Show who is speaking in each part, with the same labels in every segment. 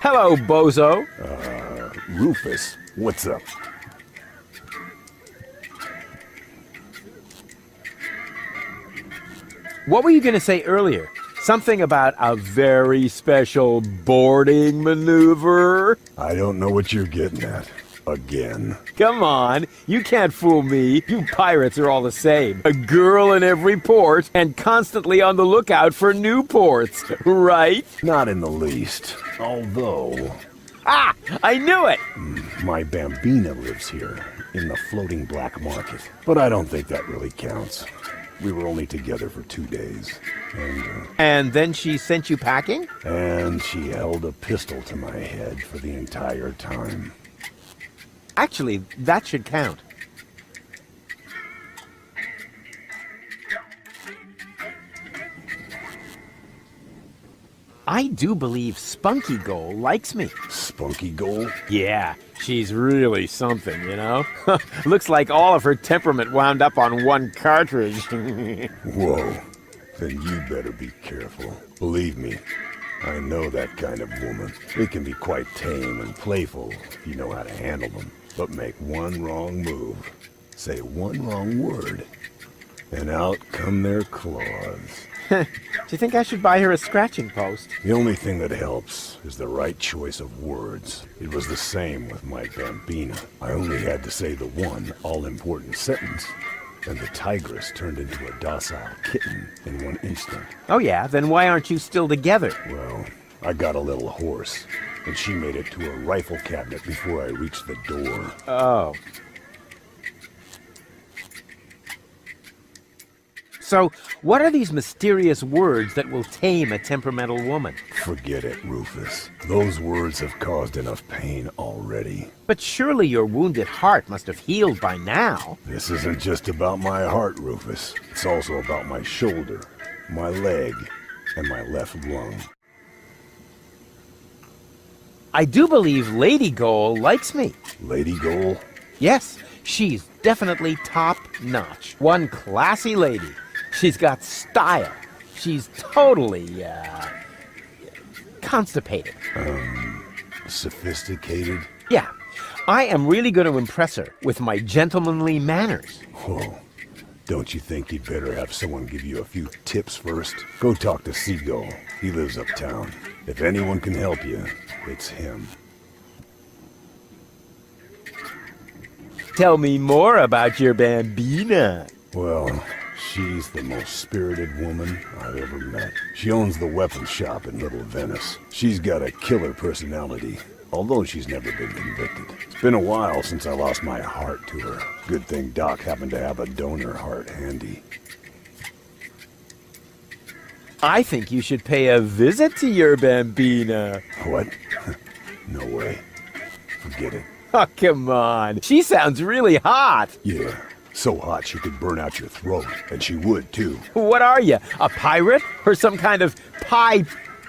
Speaker 1: Hello, bozo.
Speaker 2: Rufus, what's up?
Speaker 1: What were you going to say earlier? Something about a very special boarding maneuver?
Speaker 2: I don't know what you're getting at. Again.
Speaker 1: Come on, you can't fool me. You pirates are all the same. A girl in every port and constantly on the lookout for new ports, right?
Speaker 2: Not in the least. Although...
Speaker 1: Ah! I knew it!
Speaker 2: My Bambina lives here, in the floating black market. But I don't think that really counts. We were only together for 2 days.
Speaker 1: And then she sent you packing?
Speaker 2: And she held a pistol to my head for the entire time.
Speaker 1: Actually, that should count. I do believe Spunky Goal likes me.
Speaker 2: Spunky Goal?
Speaker 1: Yeah, she's really something, you know? Looks like all of her temperament wound up on one cartridge.
Speaker 2: Whoa. Then you better be careful. Believe me, I know that kind of woman. They can be quite tame and playful if you know how to handle them. But make one wrong move, say one wrong word, and out come their claws.
Speaker 1: Do you think I should buy her a scratching post?
Speaker 2: The only thing that helps is the right choice of words. It was the same with my Bambina. I only had to say the one all-important sentence, and the tigress turned into a docile kitten in one instant.
Speaker 1: Oh yeah? Then why aren't you still together?
Speaker 2: Well, I got a little horse, and she made it to a rifle cabinet before I reached the door.
Speaker 1: Oh. So, what are these mysterious words that will tame a temperamental woman?
Speaker 2: Forget it, Rufus. Those words have caused enough pain already.
Speaker 1: But surely your wounded heart must have healed by now.
Speaker 2: This isn't just about my heart, Rufus. It's also about my shoulder, my leg, and my left lung.
Speaker 1: I do believe Lady Goal likes me.
Speaker 2: Lady Goal?
Speaker 1: Yes, she's definitely top-notch. One classy lady. She's got style. She's totally, constipated.
Speaker 2: Sophisticated?
Speaker 1: Yeah. I am really going to impress her with my gentlemanly manners.
Speaker 2: Whoa. Don't you think you'd better have someone give you a few tips first? Go talk to Seagull. He lives uptown. If anyone can help you, it's him.
Speaker 1: Tell me more about your Bambina.
Speaker 2: Well, she's the most spirited woman I've ever met. She owns the weapons shop in Little Venice. She's got a killer personality, although she's never been convicted. It's been a while since I lost my heart to her. Good thing Doc happened to have a donor heart handy.
Speaker 1: I think you should pay a visit to your Bambina.
Speaker 2: What? No way. Forget it.
Speaker 1: Oh, come on. She sounds really hot.
Speaker 2: Yeah, so hot she could burn out your throat, and she would too.
Speaker 1: What are you, a pirate? Or some kind of pie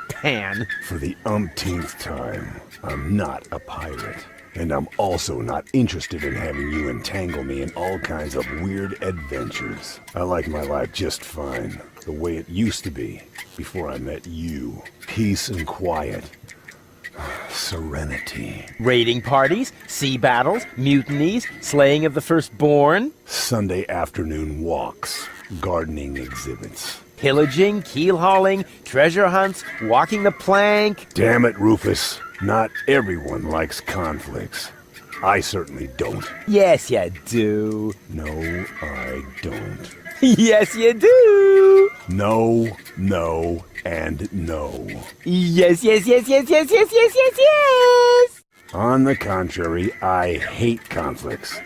Speaker 1: pan?
Speaker 2: For the umpteenth time, I'm not a pirate. And I'm also not interested in having you entangle me in all kinds of weird adventures. I like my life just fine, the way it used to be, before I met you. Peace and quiet. Serenity.
Speaker 1: Raiding parties, sea battles, mutinies, slaying of the firstborn.
Speaker 2: Sunday afternoon walks, gardening exhibits.
Speaker 1: Pillaging, keel hauling, treasure hunts, walking the plank.
Speaker 2: Damn it, Rufus. Not everyone likes conflicts. I certainly don't.
Speaker 1: Yes, you do.
Speaker 2: No, I don't.
Speaker 1: Yes, you do.
Speaker 2: No, no, and no.
Speaker 1: Yes, yes, yes, yes, yes, yes, yes, yes, yes.
Speaker 2: On the contrary, I hate conflicts.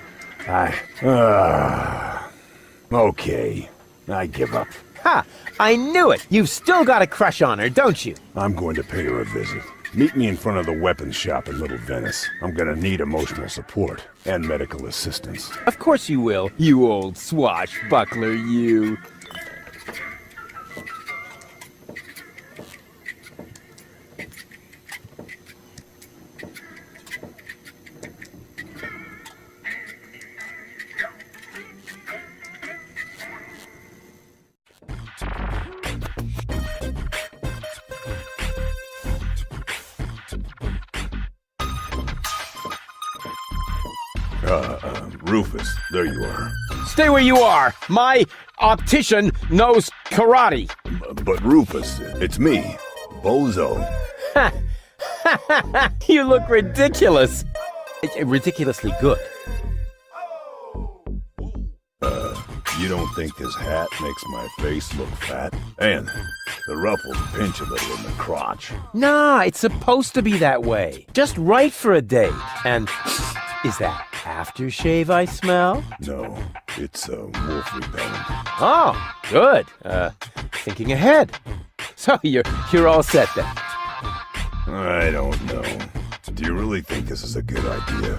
Speaker 2: Okay, I give up.
Speaker 1: Ha! I knew it. You've still got a crush on her, don't you?
Speaker 2: I'm going to pay her a visit. Meet me in front of the weapons shop in Little Venice. I'm gonna need emotional support and medical assistance.
Speaker 1: Of course you will, you old swashbuckler, you.
Speaker 2: Rufus, there you are.
Speaker 1: Stay where you are. My optician knows karate.
Speaker 2: But Rufus, it's me, Bozo.
Speaker 1: You look ridiculous. Ridiculously good.
Speaker 2: You don't think this hat makes my face look fat? And the ruffles pinch a little in the crotch.
Speaker 1: Nah, it's supposed to be that way. Just right for a date. And is that aftershave I smell?
Speaker 2: No, it's wolf repellent.
Speaker 1: Oh, good. Thinking ahead. So you're all set then.
Speaker 2: I don't know. Do you really think this is a good idea?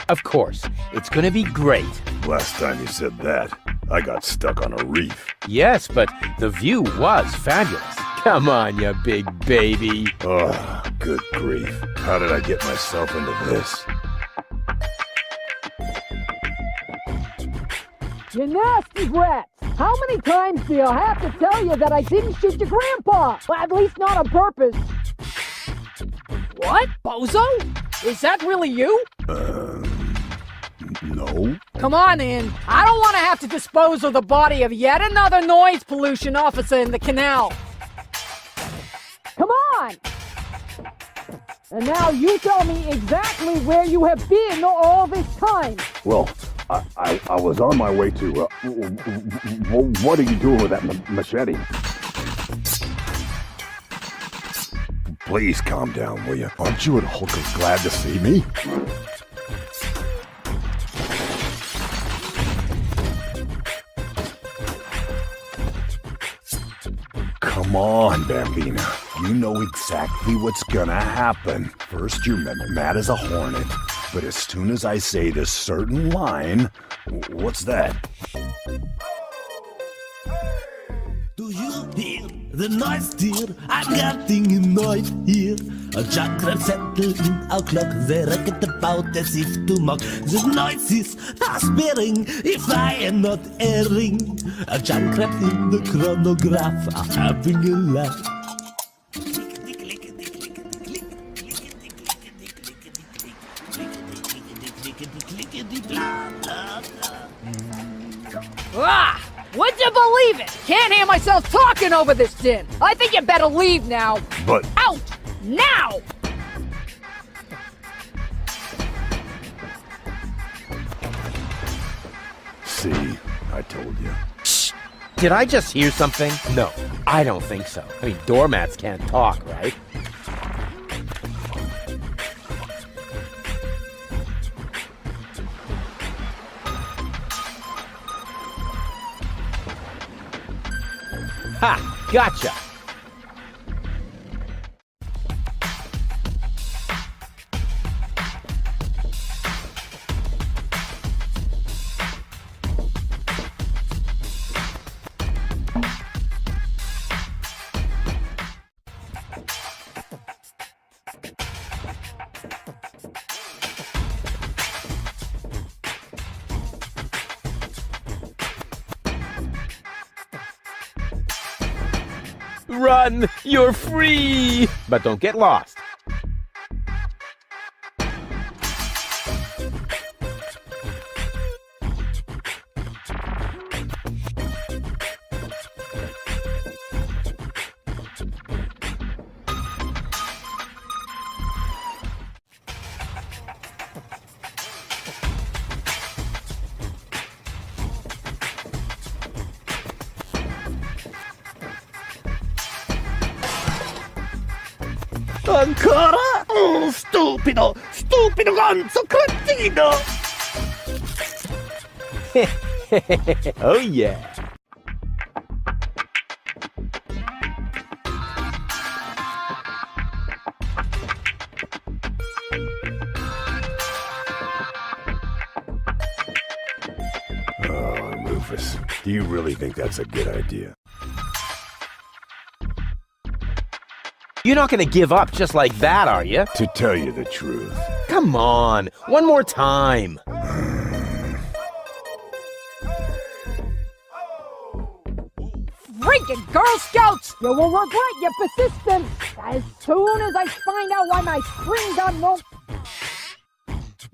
Speaker 1: Of course, it's gonna be great.
Speaker 2: Last time you said that, I got stuck on a reef.
Speaker 1: Yes, but the view was fabulous. Come on, you big baby.
Speaker 2: Oh, good grief. How did I get myself into this?
Speaker 3: You nasty brats! How many times do I have to tell you that I didn't shoot your grandpa? Well, at least not on purpose.
Speaker 4: What? Bozo? Is that really you?
Speaker 2: No.
Speaker 4: Come on in. I don't want to have to dispose of the body of yet another noise pollution officer in the canal.
Speaker 3: Come on! And now you tell me exactly where you have been all this time.
Speaker 2: Well, I was on my way to, what are you doing with that machete? Please calm down, will you? Aren't you and Hulker glad to see me? Come on, Bambina. You know exactly what's gonna happen. First, you're mad as a hornet, but as soon as I say this certain line, what's that?
Speaker 5: Do you hear the noise, dear? I'm getting annoyed here. A jackrabbit settled in our clock. They racket about as if to mock. The noise is aspiring, if I am not erring. A jackrabbit in the chronograph are having a laugh.
Speaker 4: Ah! Would you believe it? Can't hear myself talking over this din. I think you better leave now.
Speaker 2: But
Speaker 4: Out! Now!
Speaker 2: see, I told you.
Speaker 1: Did I just hear something? No, I don't think so. I mean, doormats can't talk, right? Ha! Gotcha! Run! You're free! But don't get lost.
Speaker 5: Ancora? Oh, stupido! Stupido ganzo cretino!
Speaker 1: Oh yeah!
Speaker 2: Oh, Rufus, do you really think that's a good idea?
Speaker 1: You're not gonna give up just like that, are you?
Speaker 2: To tell you the truth,
Speaker 1: Come on, one more time.
Speaker 4: Freaking freaking Girl Scouts!
Speaker 3: You will regret your persistence as soon as I find out why my spring gun won't.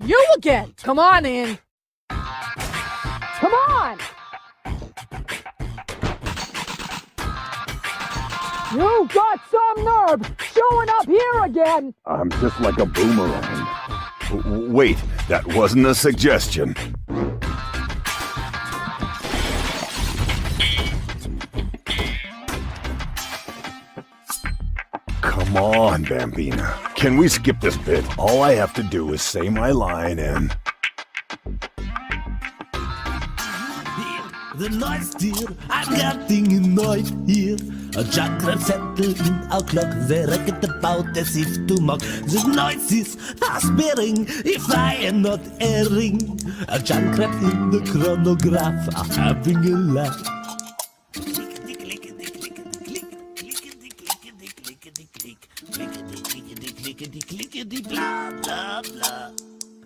Speaker 4: You again! Come on in.
Speaker 3: Come on! You got some nerve showing up here again!
Speaker 2: I'm just like a boomerang. Wait, that wasn't a suggestion. Come on, Bambina. Can we skip this bit? All I have to do is say my line and...
Speaker 5: The noise dear, I'm getting annoyed here. A jackrabbit settled in our clock, they racket about as if to mock. The noise is fast bearing, if I am not erring. A jackrabbit in the chronograph are having a laugh. Blah, blah, blah.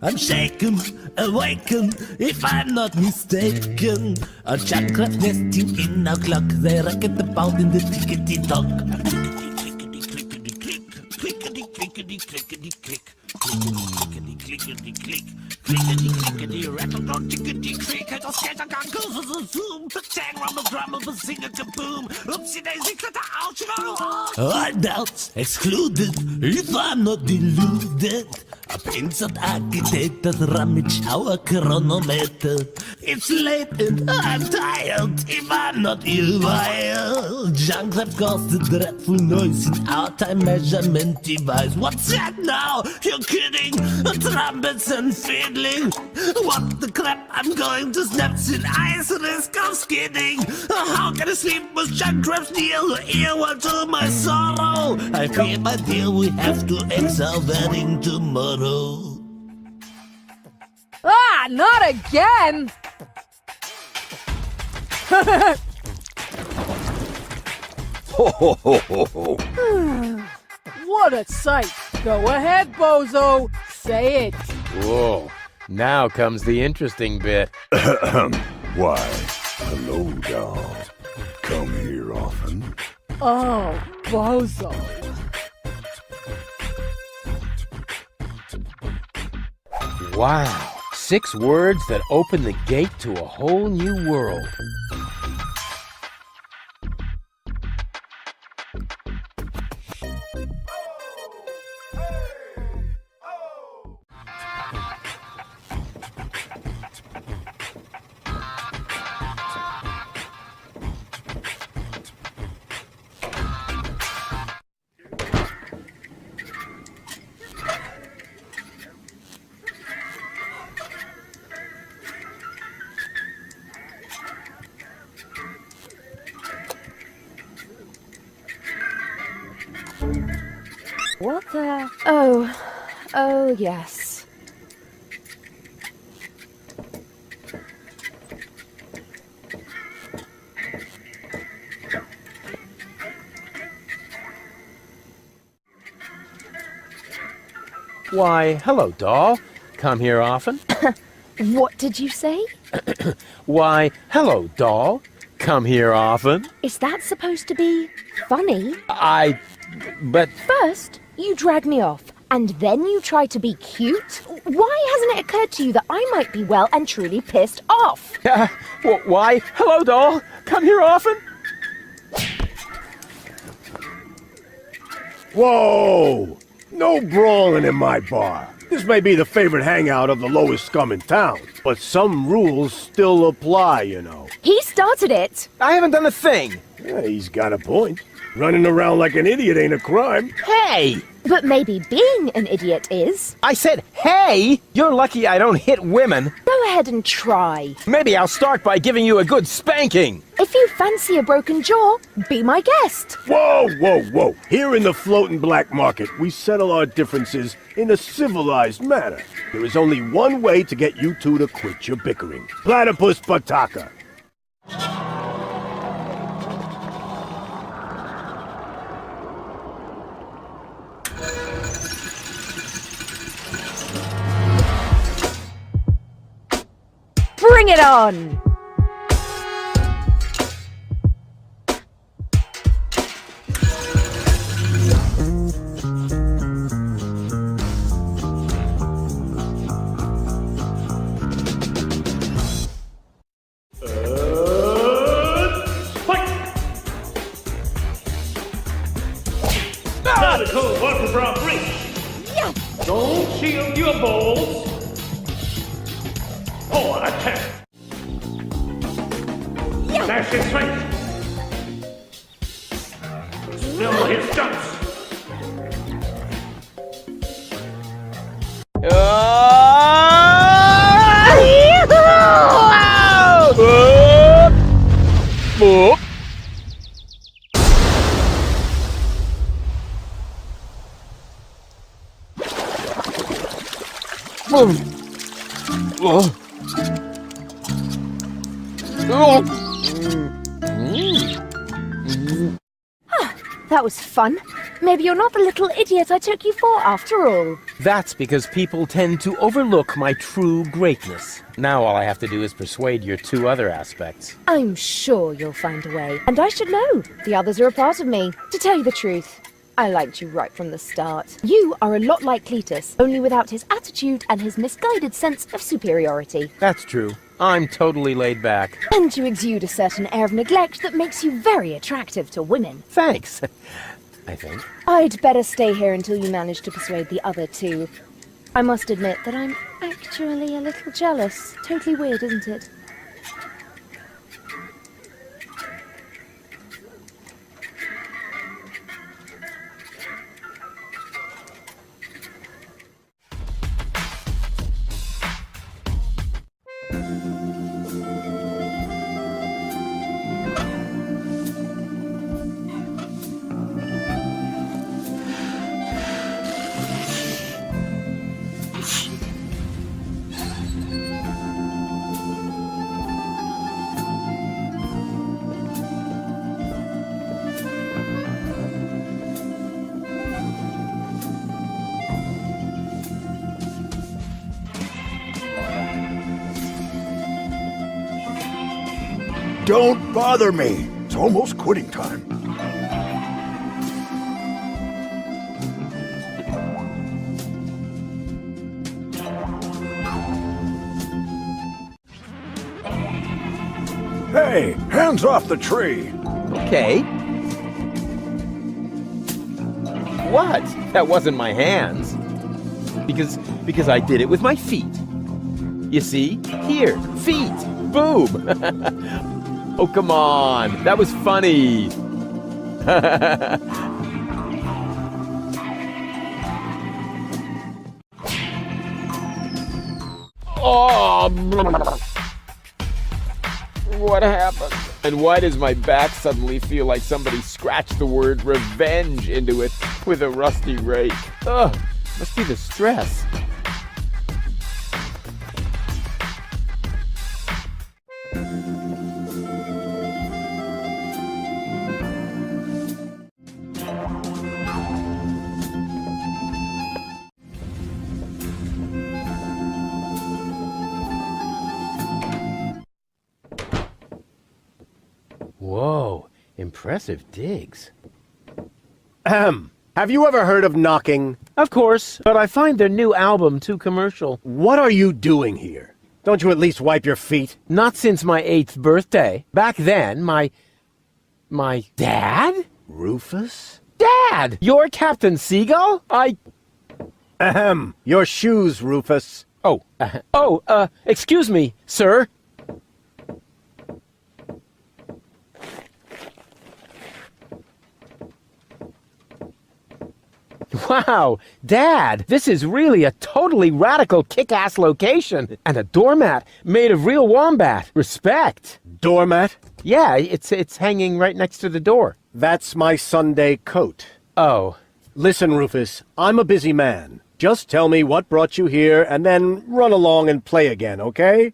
Speaker 5: I'm shaken, awakened, if I'm not mistaken. A jackrabbit nesting in our clock, they racket about in the tickety-tock. Clickety-clickety-click, clickety-clickety-click, clickety-clickety-click, clickety-clickety, rattle-go, tickety-click, I just get a gun, zoom, tang, rumble, grumble, sing a kaboom, oopsie-daisy, clitter, ouch, all doubts excluded, if I'm not deluded. A pincered architect that rummage our chronometer. It's late and I'm tired, if I'm not ill-wild. Jackrabbit caused the dreadful noise in our time measurement device. What's that now? You're kidding? Trumpets and fiddling. What the crap? I'm going to snap in ice, risk of skidding. How can I sleep with jackrabbits near the earwell to my sorrow? I fear, my dear, we have to ex our wedding tomorrow.
Speaker 4: Ah, not again!
Speaker 2: Ho ho ho ho ho!
Speaker 4: What a sight! Go ahead, Bozo! Say it!
Speaker 1: Whoa. Now comes the interesting bit.
Speaker 2: Why, hello, doll. Come here often.
Speaker 4: Oh, Bozo.
Speaker 1: Wow. 6 words that open the gate to a whole new world.
Speaker 6: What the? Oh, yes.
Speaker 1: Why, hello, doll. Come here often?
Speaker 6: What did you say?
Speaker 1: Why, hello, doll. Come here often?
Speaker 6: Is that supposed to be funny?
Speaker 1: But
Speaker 6: First, you drag me off, and then you try to be cute? Why hasn't it occurred to you that I might be well and truly pissed off?
Speaker 1: why, hello, doll. Come here often?
Speaker 7: Whoa! No brawling in my bar. This may be the favorite hangout of the lowest scum in town, but some rules still apply, you know.
Speaker 6: He started it.
Speaker 1: I haven't done a thing.
Speaker 7: Yeah, he's got a point. Running around like an idiot ain't a crime.
Speaker 1: Hey!
Speaker 6: But maybe being an idiot is.
Speaker 1: I said, hey! You're lucky I don't hit women.
Speaker 6: Go ahead and try.
Speaker 1: Maybe I'll start by giving you a good spanking.
Speaker 6: If you fancy a broken jaw, be my guest.
Speaker 7: Whoa, whoa, whoa. Here in the floating black market, we settle our differences in a civilized manner. There is only one way to get you two to quit your bickering. Platypus pataka.
Speaker 6: Bring it on!
Speaker 8: Smash his face! Still his stumps!
Speaker 6: That was fun. Maybe you're not the little idiot I took you for after all.
Speaker 1: That's because people tend to overlook my true greatness. Now all I have to do is persuade your two other aspects.
Speaker 6: I'm sure you'll find a way. And I should know. The others are a part of me. To tell you the truth, I liked you right from the start. You are a lot like Cletus, only without his attitude and his misguided sense of superiority.
Speaker 1: That's true. I'm totally laid back.
Speaker 6: And you exude a certain air of neglect that makes you very attractive to women.
Speaker 1: Thanks, I think.
Speaker 6: I'd better stay here until you manage to persuade the other two. I must admit that I'm actually a little jealous. Totally weird, isn't it?
Speaker 2: Don't bother me. It's almost quitting time. Hey, hands off the tree.
Speaker 1: Okay. What? That wasn't my hands. Because I did it with my feet. You see? Here, feet. Boom. Oh, come on. That was funny. Oh, what happened? And why does my back suddenly feel like somebody scratched the word revenge into it with a rusty rake? Ugh, must be the stress. Whoa, impressive digs.
Speaker 7: Ahem. Have you ever heard of knocking?
Speaker 1: Of course, but I find their new album too commercial.
Speaker 7: What are you doing here? Don't you at least wipe your feet?
Speaker 1: Not since my 8th birthday. Back then, my dad?
Speaker 7: Rufus?
Speaker 1: Dad! You're Captain Seagull?
Speaker 7: Ahem. Your shoes, Rufus.
Speaker 1: Excuse me, sir. Wow, Dad, this is really a totally radical kick-ass location. And a doormat made of real wombat. Respect.
Speaker 7: Doormat?
Speaker 1: Yeah, it's hanging right next to the door.
Speaker 7: That's my Sunday coat.
Speaker 1: Oh.
Speaker 7: Listen, Rufus, I'm a busy man. Just tell me what brought you here and then run along and play again, okay?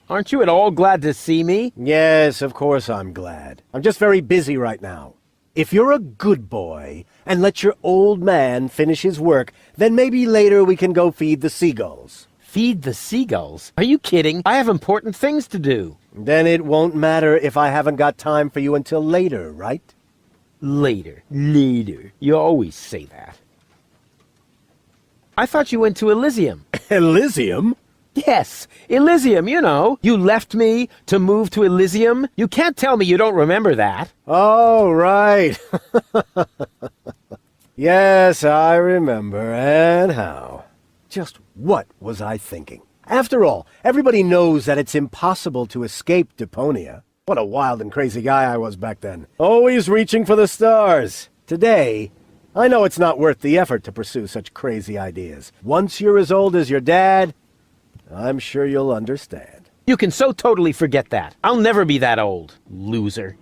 Speaker 1: Aren't you at all glad to see me?
Speaker 7: Yes, of course I'm glad. I'm just very busy right now. If you're a good boy and let your old man finish his work, then maybe later we can go feed the seagulls.
Speaker 1: Feed the seagulls? Are you kidding? I have important things to do.
Speaker 7: Then it won't matter if I haven't got time for you until later, right?
Speaker 1: Later. You always say that. I thought you went to Elysium.
Speaker 7: Elysium?
Speaker 1: Yes, Elysium, you know. You left me to move to Elysium. You can't tell me you don't remember that.
Speaker 7: Oh, right. Yes, I remember, and how. Just what was I thinking? After all, everybody knows that it's impossible to escape Deponia. What a wild and crazy guy I was back then. Always reaching for the stars. Today, I know it's not worth the effort to pursue such crazy ideas. Once you're as old as your dad, I'm sure you'll understand.
Speaker 1: You can so totally forget that. I'll never be that old, loser.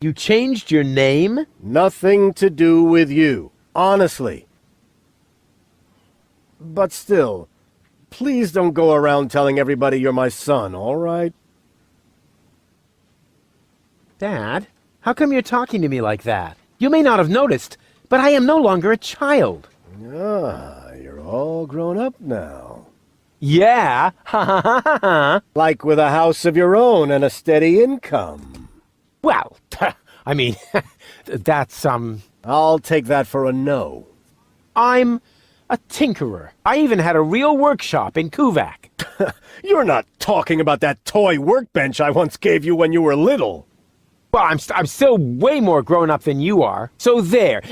Speaker 1: You changed your name?
Speaker 7: Nothing to do with you, honestly. But still, please don't go around telling everybody you're my son, all right?
Speaker 1: Dad, how come you're talking to me like that? You may not have noticed, but I am no longer a child.
Speaker 7: Ah, you're all grown up now.
Speaker 1: Yeah, ha ha ha ha ha.
Speaker 7: Like with a house of your own and a steady income.
Speaker 1: Well, I mean, that's,
Speaker 7: I'll take that for a no.
Speaker 1: I'm a tinkerer. I even had a real workshop in Kuvak.
Speaker 7: You're not talking about that toy workbench I once gave you when you were little.
Speaker 1: Well, I'm still way more grown up than you are. So there.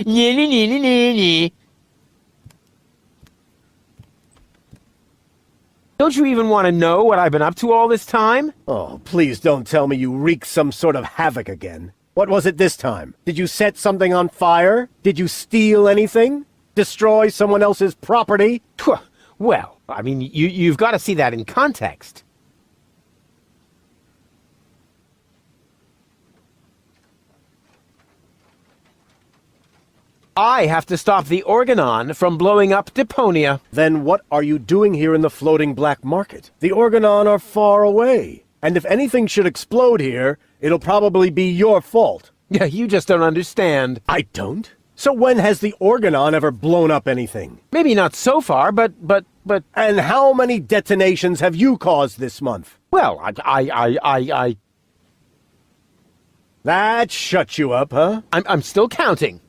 Speaker 1: Don't you even want to know what I've been up to all this time?
Speaker 7: Oh, please don't tell me you wreaked some sort of havoc again. What was it this time? Did you set something on fire? Did you steal anything? Destroy someone else's property?
Speaker 1: Well, I mean, you've got to see that in context. I have to stop the Organon from blowing up Deponia.
Speaker 7: Then what are you doing here in the floating black market? The Organon are far away. And if anything should explode here, it'll probably be your fault.
Speaker 1: Yeah, you just don't understand.
Speaker 7: I don't? So when has the Organon ever blown up anything?
Speaker 1: Maybe not so far, but...
Speaker 7: And how many detonations have you caused this month?
Speaker 1: Well,
Speaker 7: That shut you up, huh?
Speaker 1: I'm still counting.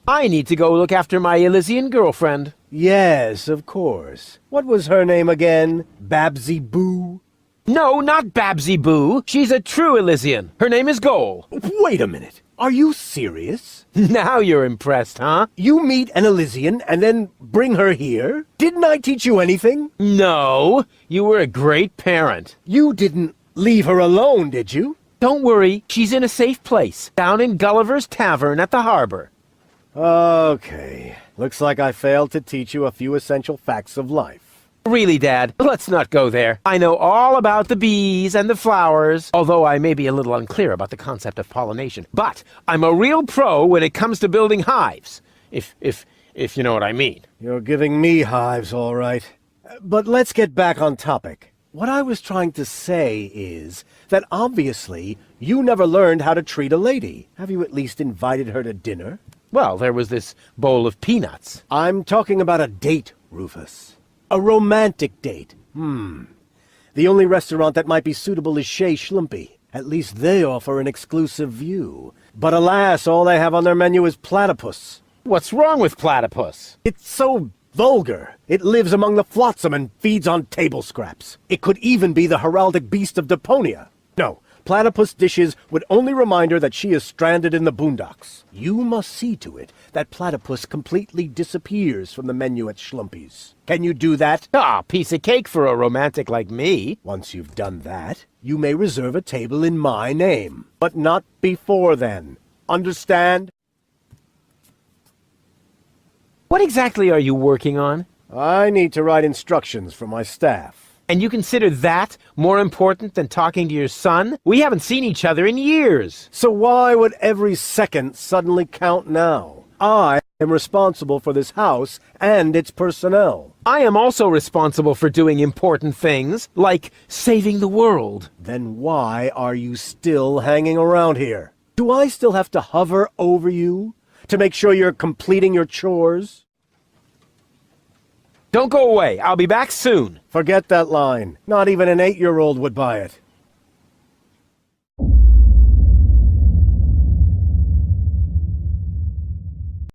Speaker 1: I need to go look after my Elysian girlfriend.
Speaker 7: Yes, of course. What was her name again? Babsy Boo?
Speaker 1: No, not Babsy Boo. She's a true Elysian. Her name is Goal.
Speaker 7: Wait a minute. Are you serious?
Speaker 1: Now you're impressed, huh?
Speaker 7: You meet an Elysian and then bring her here? Didn't I teach you anything?
Speaker 1: No, you were a great parent.
Speaker 7: You didn't leave her alone, did you?
Speaker 1: Don't worry, she's in a safe place, down in Gulliver's Tavern at the harbor.
Speaker 7: Okay. Looks like I failed to teach you a few essential facts of life.
Speaker 1: Really, Dad, let's not go there. I know all about the bees and the flowers, although I may be a little unclear about the concept of pollination. But I'm a real pro when it comes to building hives, if you know what I mean.
Speaker 7: You're giving me hives, all right. But let's get back on topic. What I was trying to say is that obviously you never learned how to treat a lady. Have you at least invited her to dinner?
Speaker 1: Well, there was this bowl of peanuts.
Speaker 7: I'm talking about a date, Rufus. A romantic date. The only restaurant that might be suitable is Shea Schlumpy. At least they offer an exclusive view. But alas, all they have on their menu is platypus.
Speaker 1: What's wrong with platypus?
Speaker 7: It's so vulgar. It lives among the flotsam and feeds on table scraps. It could even be the heraldic beast of Deponia. No, platypus dishes would only remind her that she is stranded in the boondocks. You must see to it that platypus completely disappears from the menu at Schlumpy's. Can you do that?
Speaker 1: Ah, piece of cake for a romantic like me.
Speaker 7: Once you've done that, you may reserve a table in my name. But not before then. Understand?
Speaker 1: What exactly are you working on?
Speaker 7: I need to write instructions for my staff.
Speaker 1: And you consider that more important than talking to your son? We haven't seen each other in years.
Speaker 7: So why would every second suddenly count now? I am responsible for this house and its personnel.
Speaker 1: I am also responsible for doing important things, like saving the world.
Speaker 7: Then why are you still hanging around here? Do I still have to hover over you to make sure you're completing your chores?
Speaker 1: Don't go away. I'll be back soon.
Speaker 7: Forget that line. Not even an 8-year-old would buy it.